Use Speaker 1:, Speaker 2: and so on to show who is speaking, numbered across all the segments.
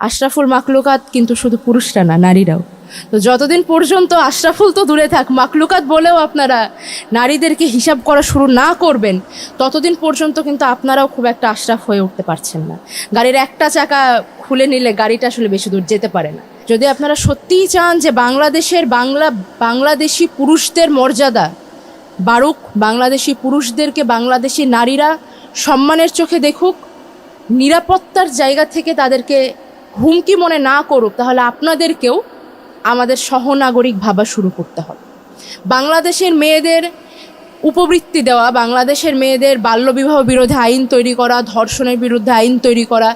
Speaker 1: আশরাফুল মাকলুকাত কিন্তু শুধু পুরুষরা না, নারীরাও। তো যতদিন পর্যন্ত আশরাফুল তো দূরে থাক, মাকলুকাত বলেও আপনারা নারীদেরকে হিসাব করা শুরু না করবেন, ততদিন পর্যন্ত কিন্তু আপনারাও খুব একটা আশরাফ হয়ে উঠতে পারছেন না। গাড়ির একটা চাকা খুলে নিলে গাড়িটা আসলে বেশি দূর যেতে পারে না। যদি আপনারা সত্যিই চান যে বাংলাদেশি পুরুষদের মর্যাদা বাড়ুক, বাংলাদেশি পুরুষদেরকে বাংলাদেশি নারীরা সম্মানের চোখে দেখুক, নিরাপত্তার জায়গা থেকে তাদেরকে হুমকি মনে না করুক, তাহলে আপনাদেরকেও আমাদের সহনাগরিক ভাবা শুরু করতে হবে। বাংলাদেশের মেয়েদের উপবৃত্তি দেওয়া, বাংলাদেশের মেয়েদের বাল্যবিবাহ বিরোধী আইন তৈরি করা, ধর্ষণের বিরুদ্ধে আইন তৈরি করা,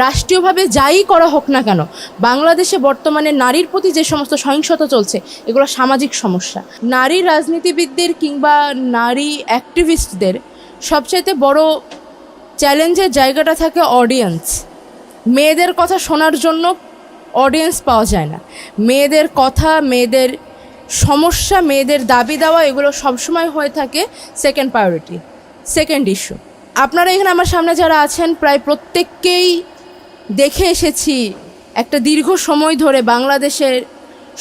Speaker 1: রাষ্ট্রীয়ভাবে যাই করা হোক না কেন, বাংলাদেশে বর্তমানে নারীর প্রতি যে সমস্ত সহিংসতা চলছে এগুলো সামাজিক সমস্যা। নারী রাজনীতিবিদদের কিংবা নারী অ্যাক্টিভিস্টদের সবচাইতে বড় চ্যালেঞ্জের জায়গাটা থাকে অডিয়েন্স। মেয়েদের কথা শোনার জন্য অডিয়েন্স পাওয়া যায় না। মেয়েদের কথা, মেয়েদের সমস্যা, মেয়েদের দাবি দেওয়া এগুলো সবসময় হয়ে থাকে সেকেন্ড প্রায়োরিটি, সেকেন্ড ইস্যু। আপনারা এখানে আমার সামনে যারা আছেন প্রায় প্রত্যেককেই দেখে এসেছি একটা দীর্ঘ সময় ধরে বাংলাদেশের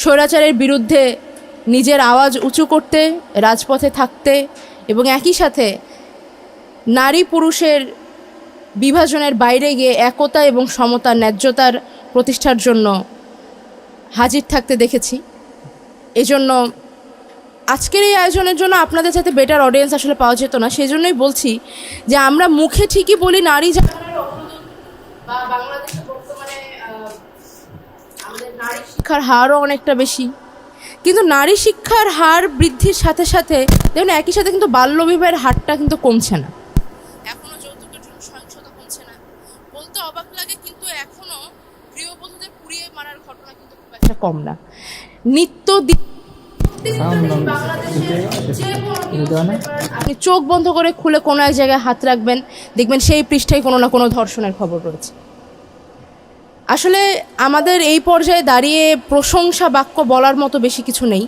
Speaker 1: স্বৈরাচারের বিরুদ্ধে নিজের আওয়াজ উঁচু করতে, রাজপথে থাকতে এবং একই সাথে নারী পুরুষের বিভাজনের বাইরে গিয়ে একতা এবং সমতা, ন্যায্যতার প্রতিষ্ঠার জন্য হাজির থাকতে দেখেছি। এজন্য আজকের এই আয়োজনের জন্য আপনাদের সাথে বেটার অডিয়েন্স আসলে পাওয়া যেত না। সেই জন্যই বলছি যে আমরা মুখে ঠিকই বলি নারী বা বাংলাদেশে বর্তমানে আমাদের নারী শিক্ষার হারও অনেকটা বেশি, কিন্তু নারী শিক্ষার হার বৃদ্ধির সাথে সাথে দেখুন একই সাথে কিন্তু বাল্যবিবাহের হারটা কিন্তু কমছে না। এখনো যৌতুকের জন্য সহিংসতা কমছে না। বলতে অবাক লাগে, কিন্তু এখনো গৃহবধূদের পুড়িয়ে মারার ঘটনা কিন্তু খুব একটা কম না। আপনি চোখ বন্ধ করে খুলে কোনো এক জায়গায় হাত রাখবেন, দেখবেন সেই পৃষ্ঠায় কোনো না কোনো ধর্ষণের খবর রয়েছে। আসলে আমাদের এই পর্যায়ে দাঁড়িয়ে প্রশংসা বাক্য বলার মতো বেশি কিছু নেই।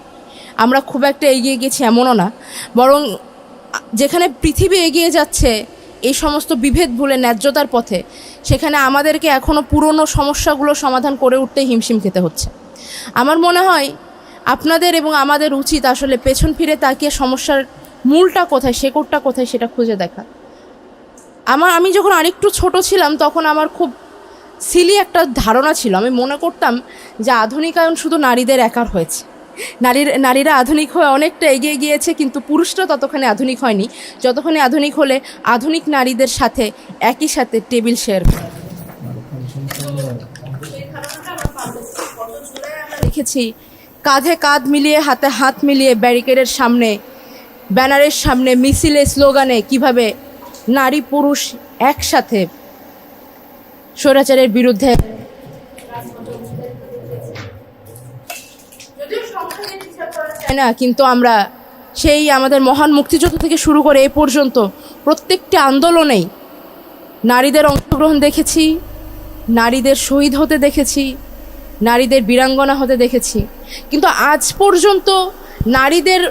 Speaker 1: আমরা খুব একটা এগিয়ে গেছি এমনও না, বরং যেখানে পৃথিবী এগিয়ে যাচ্ছে এই সমস্ত বিভেদ ভুলে ন্যায্যতার পথে, সেখানে আমাদেরকে এখনও পুরনো সমস্যাগুলো সমাধান করে উঠতে হিমশিম খেতে হচ্ছে। আমার মনে হয় আপনাদের এবং আমাদের উচিত আসলে পেছন ফিরে তাকিয়ে সমস্যার মূলটা কোথায়, শেকড়টা কোথায় সেটা খুঁজে দেখা। আমি যখন আরেকটু ছোট ছিলাম তখন আমার খুব একটা ধারণা ছিল। আমি মনে করতাম যে আধুনিকায়ন শুধু নারীদের একার হয়েছে, নারীরা আধুনিক হয়ে অনেকটা এগিয়ে গিয়েছে, কিন্তু পুরুষরা ততখানি আধুনিক হয়নি যতখানি আধুনিক হলে আধুনিক নারীদের সাথে একই সাথে টেবিল শেয়ার করে। দেখেছি কাঁধে কাঁধ মিলিয়ে, হাতে হাত মিলিয়ে ব্যারিকেডের সামনে, ব্যানারের সামনে, মিছিলে, স্লোগানে কিভাবে নারী পুরুষ একসাথে স্বৈরাচারের বিরুদ্ধে না, কিন্তু আমরা সেই আমাদের মহান মুক্তিযুদ্ধ থেকে শুরু করে এ পর্যন্ত প্রত্যেকটি আন্দোলনেই নারীদের অংশগ্রহণ দেখেছি, নারীদের শহীদ হতে দেখেছি, নারীদের বীরাঙ্গনা হতে দেখেছি। কিন্তু আজ পর্যন্ত নারীদের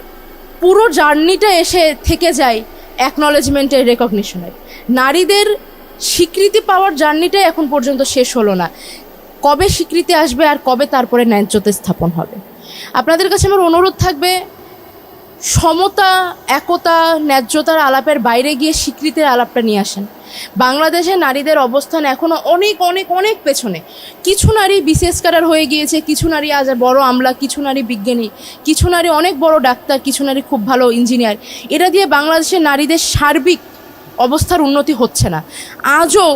Speaker 1: পুরো জার্নিটা এসে থেকে যায় অ্যাকনলেজমেন্টের, রেকগনিশনের। নারীদের স্বীকৃতি পাওয়ার জার্নিটাই এখন পর্যন্ত শেষ হলো না। কবে স্বীকৃতি আসবে আর কবে তারপরে ন্যায্যতা স্থাপন হবে? আপনাদের কাছে আমার অনুরোধ থাকবে, সমতা, একতা, ন্যায্যতার আলাপের বাইরে গিয়ে স্বীকৃতির আলাপটা নিয়ে আসেন। বাংলাদেশে নারীদের অবস্থান এখনও অনেক অনেক অনেক পেছনে। কিছু নারী বিসিএস ক্যাডার হয়ে গিয়েছে, কিছু নারী আজ বড় আমলা, কিছু নারী বিজ্ঞানী, কিছু নারী অনেক বড় ডাক্তার, কিছু নারী খুব ভালো ইঞ্জিনিয়ার। এটা দিয়ে বাংলাদেশের নারীদের সার্বিক অবস্থার উন্নতি হচ্ছে না। আজও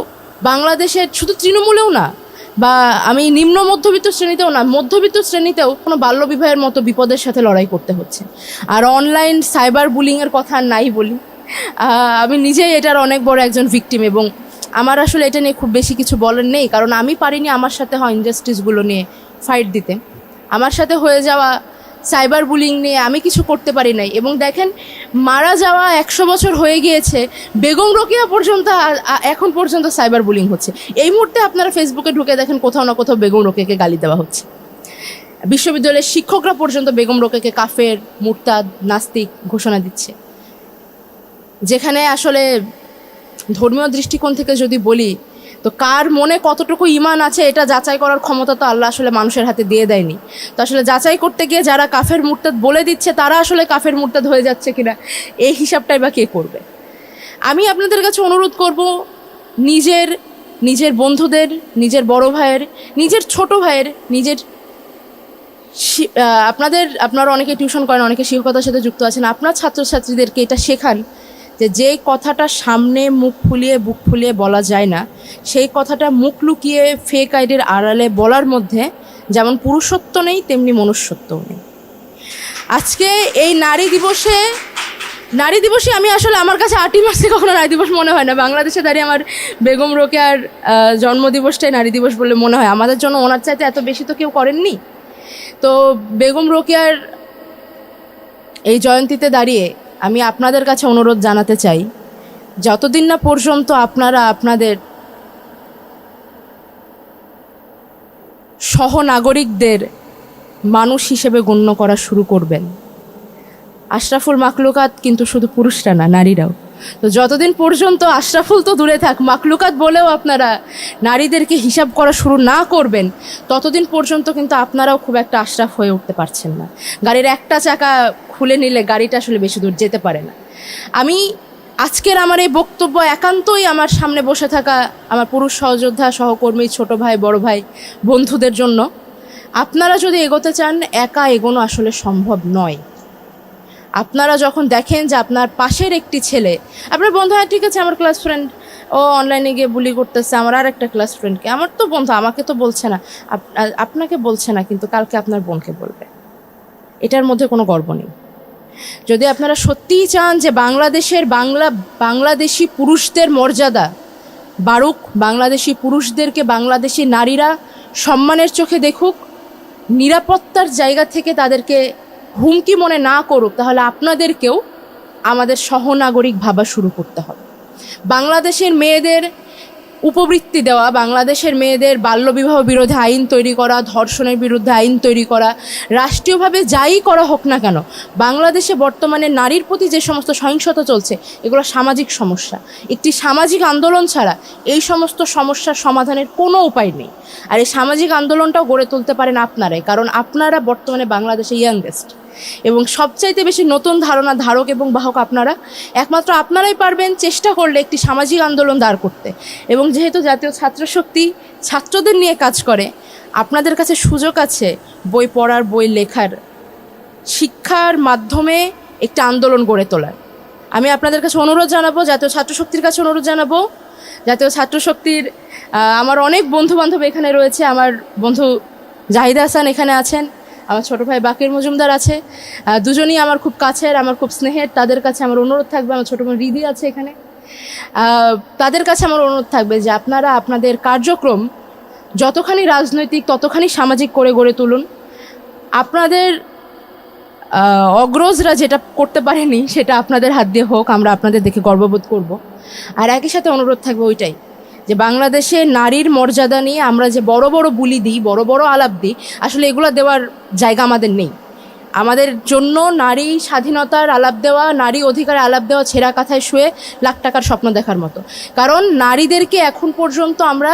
Speaker 1: বাংলাদেশের শুধু তৃণমূলেও না, বা আমি নিম্ন মধ্যবিত্ত শ্রেণীতেও না, মধ্যবিত্ত শ্রেণীতেও কোনো বাল্যবিবাহের মতো বিপদের সাথে লড়াই করতে হচ্ছে। আর অনলাইন সাইবার বুলিংয়ের কথা নাই বলি, আমি নিজেই এটার অনেক বড় একজন ভিকটিম, এবং আমার আসলে এটা নিয়ে খুব বেশি কিছু বলার নেই, কারণ আমি পারিনি আমার সাথে হয় ইনজাস্টিসগুলো নিয়ে ফাইট দিতে। আমার সাথে হয়ে যাওয়া সাইবার বুলিং নিয়ে আমি কিছু করতে পারি নাই। এবং দেখেন, মারা যাওয়া 100 বছর হয়ে গিয়েছে, বেগম রোকেয়া পর্যন্ত এখন পর্যন্ত সাইবার বুলিং হচ্ছে। এই মুহূর্তে আপনারা ফেসবুকে ঢুকে দেখেন কোথাও না কোথাও বেগম রোকেয়াকে গালি দেওয়া হচ্ছে। বিশ্ববিদ্যালয়ের শিক্ষকরা পর্যন্ত বেগম রোকেয়াকে কাফের, মুরতাদ, নাস্তিক ঘোষণা দিচ্ছে। যেখানে আসলে ধর্মীয় দৃষ্টিকোণ থেকে যদি বলি, তো কার মনে কতটুকু ঈমান আছে এটা যাচাই করার ক্ষমতা তো আল্লাহ আসলে মানুষের হাতে দিয়ে দেয়নি। তো আসলে যাচাই করতে গিয়ে যারা কাফের মুরতাদ বলে দিচ্ছে তারা আসলে কাফের মুরতাদ হয়ে যাচ্ছে কিনা এই হিসাবটাই বা কে করবে। আমি আপনাদের কাছে অনুরোধ করব, নিজের বন্ধুদের, নিজের বড় ভাইয়ের, নিজের ছোট ভাইয়ের, আপনারা অনেকে টিউশন করেন, অনেকে শিক্ষকতার সাথে যুক্ত আছেন, আপনার ছাত্রছাত্রীদেরকে এটা শেখান যে কথাটা সামনে মুখ ফুলিয়ে বুক ফুলিয়ে বলা যায় না, সেই কথাটা মুখ লুকিয়ে ফেক আইডির আড়ালে বলার মধ্যে যেমন পুরুষত্ব নেই তেমনি মনুষ্যত্বও নেই। আজকে এই নারী দিবসে আমি আসলে আমার কাছে 8ই মার্চে কখনো নারী দিবস মনে হয় না। বাংলাদেশে দাঁড়িয়ে আমার বেগম রোকেয়ার জন্মদিবসটাই নারী দিবস বলে মনে হয়। আমাদের জন্য ওনার চাইতে এত বেশি তো কেউ করেননি। তো বেগম রোকেয়ার এই জয়ন্তীতে দাঁড়িয়ে আমি আপনাদের কাছে অনুরোধ জানাতে চাই, যতদিন না পর্যন্ত আপনারা আপনাদের সহনাগরিকদের মানুষ হিসেবে গণ্য করা শুরু করবেন। আশরাফুল মাখলুকাত কিন্তু শুধু পুরুষরা না, নারীরাও। তো যতদিন পর্যন্ত আশরাফুল তো দূরে থাক, মাখলুকাত বলেও আপনারা নারীদেরকে হিসাব করা শুরু না করবেন, ততদিন পর্যন্ত কিন্তু আপনারাও খুব একটা আশরাফ হয়ে উঠতে পারছেন না। গাড়ির একটা চাকা খুলে নিলে গাড়িটা আসলে বেশি দূর যেতে পারে না। আমি আজকের আমার এই বক্তব্য একান্তই আমার সামনে বসে থাকা আমার পুরুষ সহযোদ্ধা, সহকর্মী, ছোট ভাই, বড় ভাই, বন্ধুদের জন্য। আপনারা যদি এগোতে চান, একা এগোনো আসলে সম্ভব নয়। আপনারা যখন দেখেন যে আপনার পাশের একটি ছেলে, আপনার বন্ধু, হ্যাঁ ঠিক আছে আমার ক্লাস ফ্রেন্ড, ও অনলাইনে গিয়ে বুলি করতেছে আমার আর একটা ক্লাস ফ্রেন্ডকে, আমার তো বন্ধু, আমাকে তো বলছে না, আপনাকে বলছে না, কিন্তু কালকে আপনার বোনকে বলবে। এটার মধ্যে কোনো গর্ব নেই। যদি আপনারা সত্যিই চান যে বাংলাদেশি পুরুষদের মর্যাদা বাড়ুক, বাংলাদেশি পুরুষদেরকে বাংলাদেশি নারীরা সম্মানের চোখে দেখুক, নিরাপত্তার জায়গা থেকে তাদেরকে হুমকি মনে না করুক, তাহলে আপনাদেরকেও আমাদের সহনাগরিক ভাবা শুরু করতে হবে। বাংলাদেশের মেয়েদের উপবৃত্তি দেওয়া, বাংলাদেশের মেয়েদের বাল্যবিবাহ বিরোধী আইন তৈরি করা, ধর্ষণের বিরুদ্ধে আইন তৈরি করা, রাষ্ট্রীয়ভাবে যাই করা হোক না কেন, বাংলাদেশে বর্তমানে নারীর প্রতি যে সমস্ত সহিংসতা চলছে এগুলো সামাজিক সমস্যা। একটি সামাজিক আন্দোলন ছাড়া এই সমস্ত সমস্যার সমাধানের কোনো উপায় নেই। আর এই সামাজিক আন্দোলনটাও গড়ে তুলতে পারেন আপনারাই, কারণ আপনারা বর্তমানে বাংলাদেশে ইয়াংগেস্ট এবং সবচাইতে বেশি নতুন ধারণা ধারক এবং বাহক আপনারা। একমাত্র আপনারাই পারবেন চেষ্টা করলে একটি সামাজিক আন্দোলন দাঁড় করতে। এবং যেহেতু জাতীয় ছাত্রশক্তি ছাত্রদের নিয়ে কাজ করে, আপনাদের কাছে সুযোগ আছে বই পড়ার, বই লেখার, শিক্ষার মাধ্যমে একটি আন্দোলন গড়ে তোলার। আমি আপনাদের কাছে অনুরোধ জানাবো, জাতীয় ছাত্রশক্তির কাছে অনুরোধ জানাবো, জাতীয় ছাত্রশক্তির আমার অনেক বন্ধু বান্ধব এখানে রয়েছে। আমার বন্ধু জাহিদা হাসান এখানে আছেন, আমার ছোটো ভাই বাকির মজুমদার আছে, দুজনই আমার খুব কাছের, আমার খুব স্নেহের। তাদের কাছে আমার অনুরোধ থাকবে, আমার ছোটো বোন রিদি আছে এখানে, তাদের কাছে আমার অনুরোধ থাকবে যে আপনারা আপনাদের কার্যক্রম যতখানি রাজনৈতিক ততখানি সামাজিক করে গড়ে তুলুন। আপনাদের অগ্রজরা যেটা করতে পারেনি সেটা আপনাদের হাত দিয়ে হোক, আমরা আপনাদের দেখে গর্ববোধ করব। আর একই সাথে অনুরোধ থাকবে ওইটাই যে বাংলাদেশে নারীর মর্যাদা নিয়ে আমরা যে বড় বড় বুলি দিই, বড় বড় আলাপ দিই, আসলে এগুলো দেওয়ার জায়গা আমাদের নেই। আমাদের জন্য নারী স্বাধীনতার আলাপ দেওয়া, নারী অধিকারের আলাপ দেওয়া ছেঁড়া কাঁথায় শুয়ে লাখ টাকার স্বপ্ন দেখার মতো। কারণ নারীদেরকে এখন পর্যন্ত আমরা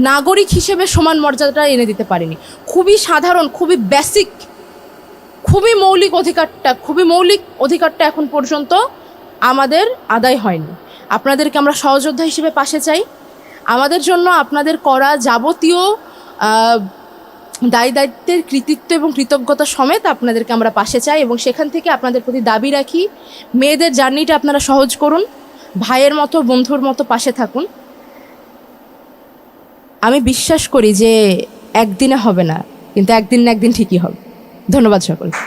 Speaker 1: নাগরিক হিসেবে সমান মর্যাদাটা এনে দিতে পারিনি। খুবই সাধারণ, খুবই বেসিক, খুবই মৌলিক অধিকারটা এখন পর্যন্ত আমাদের আদায় হয়নি। আপনাদেরকে আমরা সহযোদ্ধা হিসেবে পাশে চাই। আমাদের জন্য আপনাদের করা যাবতীয় দায় দায়িত্বের কৃতিত্ব এবং কৃতজ্ঞতা সমেত আপনাদেরকে আমরা পাশে চাই এবং সেখান থেকে আপনাদের প্রতি দাবি রাখি, মেয়েদের জার্নিটা আপনারা সহজ করুন, ভাইয়ের মতো, বন্ধুর মতো পাশে থাকুন। আমি বিশ্বাস করি যে একদিনে হবে না, কিন্তু একদিন না একদিন ঠিকই হবে। ধন্যবাদ সকলকে।